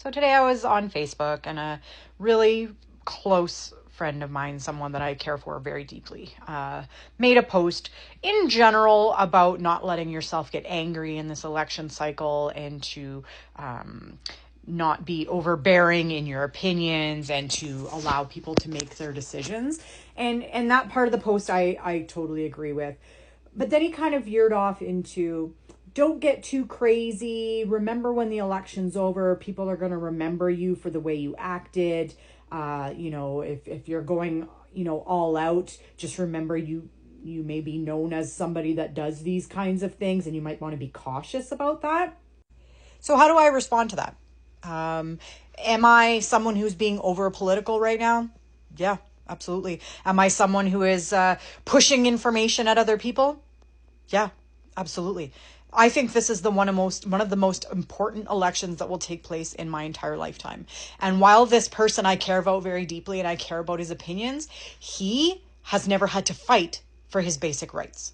So today I was on Facebook and a really close friend of mine, someone that I care for very deeply, made a post in general about not letting yourself get angry in this election cycle and to not be overbearing in your opinions and to allow people to make their decisions. And that part of the post I totally agree with. But then he kind of veered off into, don't get too crazy. Remember, when the election's over, people are going to remember you for the way you acted. If you're going, all out, just remember you may be known as somebody that does these kinds of things, and you might want to be cautious about that. So how do I respond to that? Am I someone who's being over political right now? Yeah, absolutely. Am I someone who is pushing information at other people? Yeah, absolutely. I think this is one of the most important elections that will take place in my entire lifetime. And while this person I care about very deeply and I care about his opinions, he has never had to fight for his basic rights.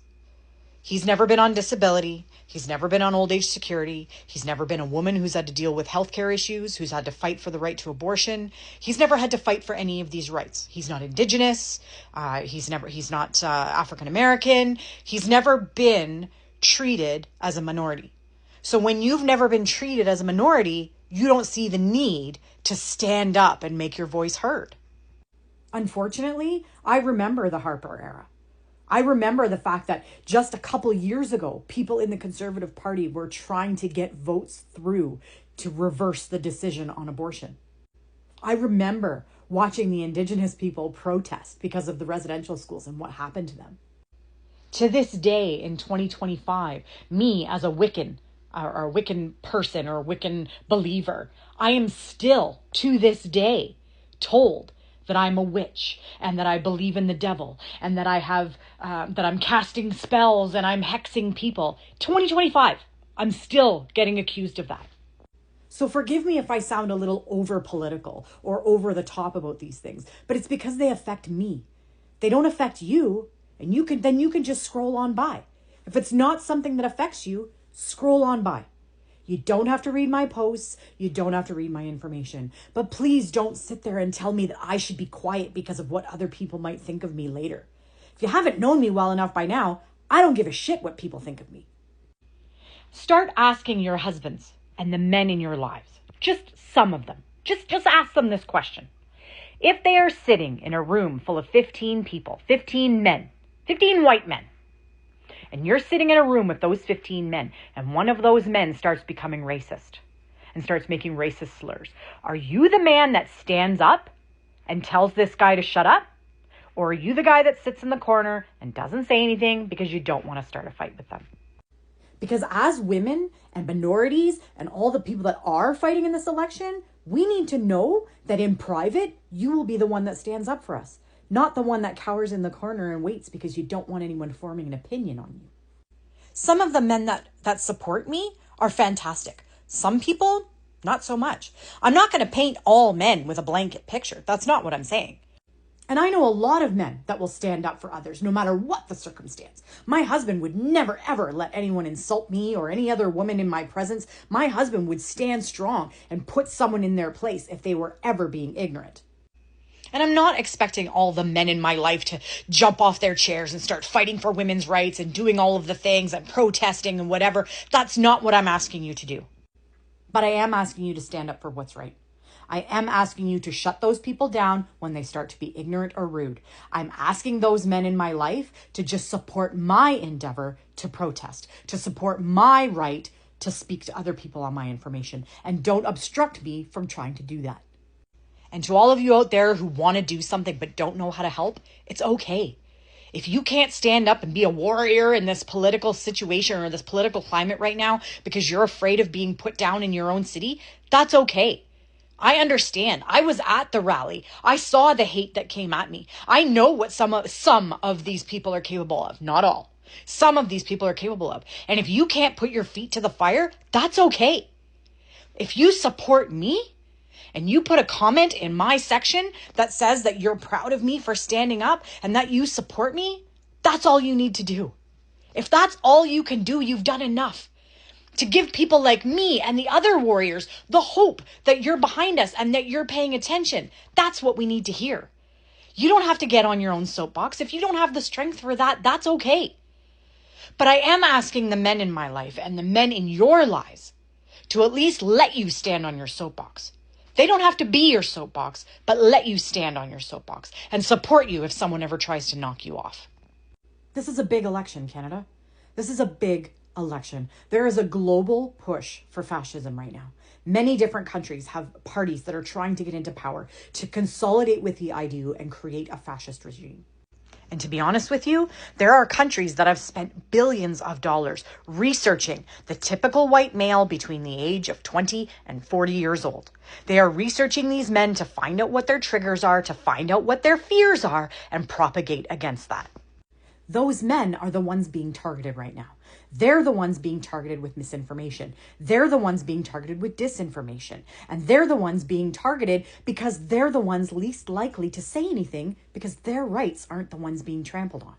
He's never been on disability. He's never been on old age security. He's never been a woman who's had to deal with healthcare issues, who's had to fight for the right to abortion. He's never had to fight for any of these rights. He's not Indigenous. He's not African American. He's never been treated as a minority. So when you've never been treated as a minority, you don't see the need to stand up and make your voice heard. Unfortunately, I remember the Harper era. I remember the fact that just a couple years ago, people in the Conservative Party were trying to get votes through to reverse the decision on abortion. I remember watching the Indigenous people protest because of the residential schools and what happened to them. To this day in 2025, me as a Wiccan or a Wiccan person or a Wiccan believer, I am still to this day told that I'm a witch and that I believe in the devil and that that I'm casting spells and I'm hexing people. 2025, I'm still getting accused of that. So forgive me if I sound a little over political or over the top about these things, but it's because they affect me. They don't affect you, and you can just scroll on by. If it's not something that affects you, scroll on by. You don't have to read my posts. You don't have to read my information. But please don't sit there and tell me that I should be quiet because of what other people might think of me later. If you haven't known me well enough by now, I don't give a shit what people think of me. Start asking your husbands and the men in your lives, just some of them, just ask them this question. If they are sitting in a room full of 15 people, 15 men, 15 white men, and you're sitting in a room with those 15 men, and one of those men starts becoming racist and starts making racist slurs, are you the man that stands up and tells this guy to shut up? Or are you the guy that sits in the corner and doesn't say anything because you don't want to start a fight with them? Because as women and minorities and all the people that are fighting in this election, we need to know that in private, you will be the one that stands up for us. Not the one that cowers in the corner and waits because you don't want anyone forming an opinion on you. Some of the men that support me are fantastic. Some people, not so much. I'm not going to paint all men with a blanket picture. That's not what I'm saying. And I know a lot of men that will stand up for others, no matter what the circumstance. My husband would never, ever let anyone insult me or any other woman in my presence. My husband would stand strong and put someone in their place if they were ever being ignorant. And I'm not expecting all the men in my life to jump off their chairs and start fighting for women's rights and doing all of the things and protesting and whatever. That's not what I'm asking you to do. But I am asking you to stand up for what's right. I am asking you to shut those people down when they start to be ignorant or rude. I'm asking those men in my life to just support my endeavor to protest, to support my right to speak to other people on my information, and don't obstruct me from trying to do that. And to all of you out there who want to do something but don't know how to help, it's okay. If you can't stand up and be a warrior in this political situation or this political climate right now because you're afraid of being put down in your own city, that's okay. I understand. I was at the rally. I saw the hate that came at me. I know what some of these people are capable of. Not all. Some of these people are capable of. And if you can't put your feet to the fire, that's okay. If you support me, and you put a comment in my section that says that you're proud of me for standing up and that you support me, that's all you need to do. If that's all you can do, you've done enough. to give people like me and the other warriors the hope that you're behind us and that you're paying attention. That's what we need to hear. You don't have to get on your own soapbox. If you don't have the strength for that, that's okay. But I am asking the men in my life and the men in your lives to at least let you stand on your soapbox. They don't have to be your soapbox, but let you stand on your soapbox and support you if someone ever tries to knock you off. This is a big election, Canada. This is a big election. There is a global push for fascism right now. Many different countries have parties that are trying to get into power to consolidate with the IDU and create a fascist regime. And to be honest with you, there are countries that have spent billions of dollars researching the typical white male between the age of 20 and 40 years old. They are researching these men to find out what their triggers are, to find out what their fears are, and propagate against that. Those men are the ones being targeted right now. They're the ones being targeted with misinformation. They're the ones being targeted with disinformation. And they're the ones being targeted because they're the ones least likely to say anything because their rights aren't the ones being trampled on.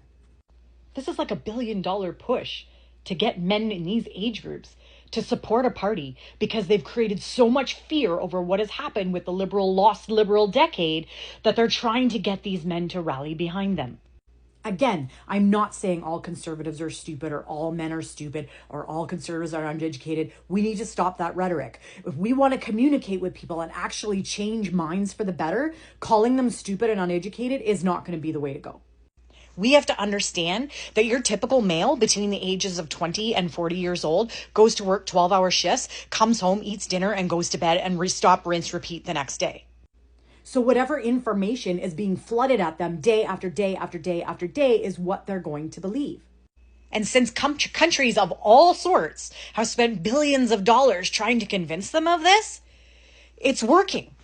This is like $1 billion push to get men in these age groups to support a party because they've created so much fear over what has happened with the lost liberal decade that they're trying to get these men to rally behind them. Again, I'm not saying all conservatives are stupid or all men are stupid or all conservatives are uneducated. We need to stop that rhetoric. If we want to communicate with people and actually change minds for the better, calling them stupid and uneducated is not going to be the way to go. We have to understand that your typical male between the ages of 20 and 40 years old goes to work 12-hour shifts, comes home, eats dinner, and goes to bed and rinse, repeat the next day. So whatever information is being flooded at them day after day after day after day is what they're going to believe. And since countries of all sorts have spent billions of dollars trying to convince them of this, it's working.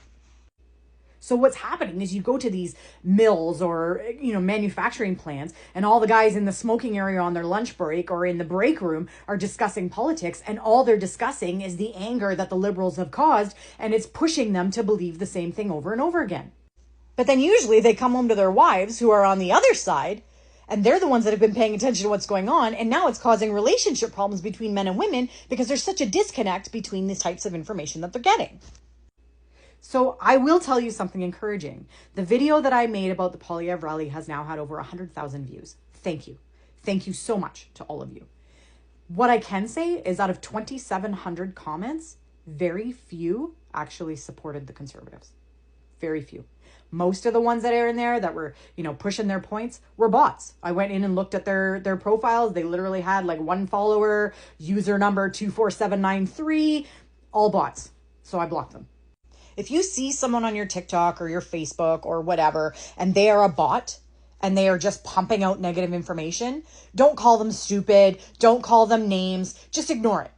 So what's happening is you go to these mills or, manufacturing plants and all the guys in the smoking area on their lunch break or in the break room are discussing politics, and all they're discussing is the anger that the liberals have caused, and it's pushing them to believe the same thing over and over again. But then usually they come home to their wives who are on the other side, and they're the ones that have been paying attention to what's going on, and now it's causing relationship problems between men and women because there's such a disconnect between the types of information that they're getting. So I will tell you something encouraging. The video that I made about the Poilievre rally has now had over 100,000 views. Thank you. Thank you so much to all of you. What I can say is out of 2,700 comments, very few actually supported the Conservatives. Very few. Most of the ones that are in there that were, pushing their points were bots. I went in and looked at their profiles. They literally had like one follower, user number 24793, all bots. So I blocked them. If you see someone on your TikTok or your Facebook or whatever, and they are a bot and they are just pumping out negative information, don't call them stupid. Don't call them names. Just ignore it.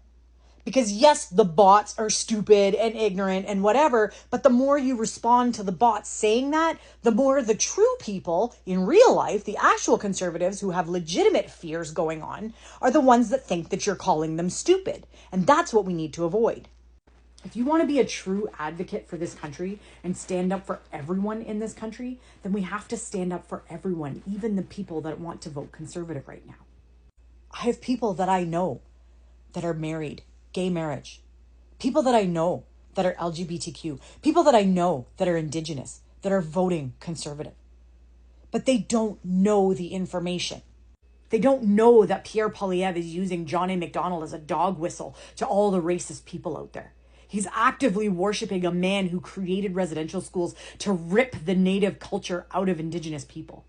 Because yes, the bots are stupid and ignorant and whatever, but the more you respond to the bots saying that, the more the true people in real life, the actual conservatives who have legitimate fears going on, are the ones that think that you're calling them stupid. And that's what we need to avoid. If you want to be a true advocate for this country and stand up for everyone in this country, then we have to stand up for everyone, even the people that want to vote conservative right now. I have people that I know that are married, gay marriage, people that I know that are LGBTQ, people that I know that are Indigenous, that are voting conservative. But they don't know the information. They don't know that Pierre Poilievre is using John A. Macdonald as a dog whistle to all the racist people out there. He's actively worshiping a man who created residential schools to rip the native culture out of Indigenous people.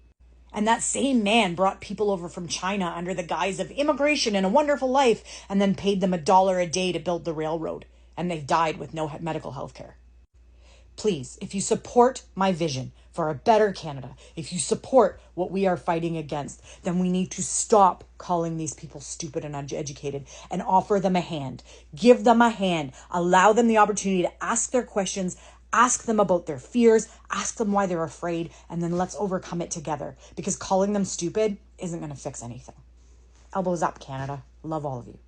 And that same man brought people over from China under the guise of immigration and a wonderful life and then paid them $1 a day to build the railroad. And they've died with no medical health care. Please, if you support my vision for a better Canada, if you support what we are fighting against, then we need to stop calling these people stupid and uneducated and offer them a hand. Give them a hand. Allow them the opportunity to ask their questions, ask them about their fears, ask them why they're afraid, and then let's overcome it together, because calling them stupid isn't going to fix anything. Elbows up, Canada. Love all of you.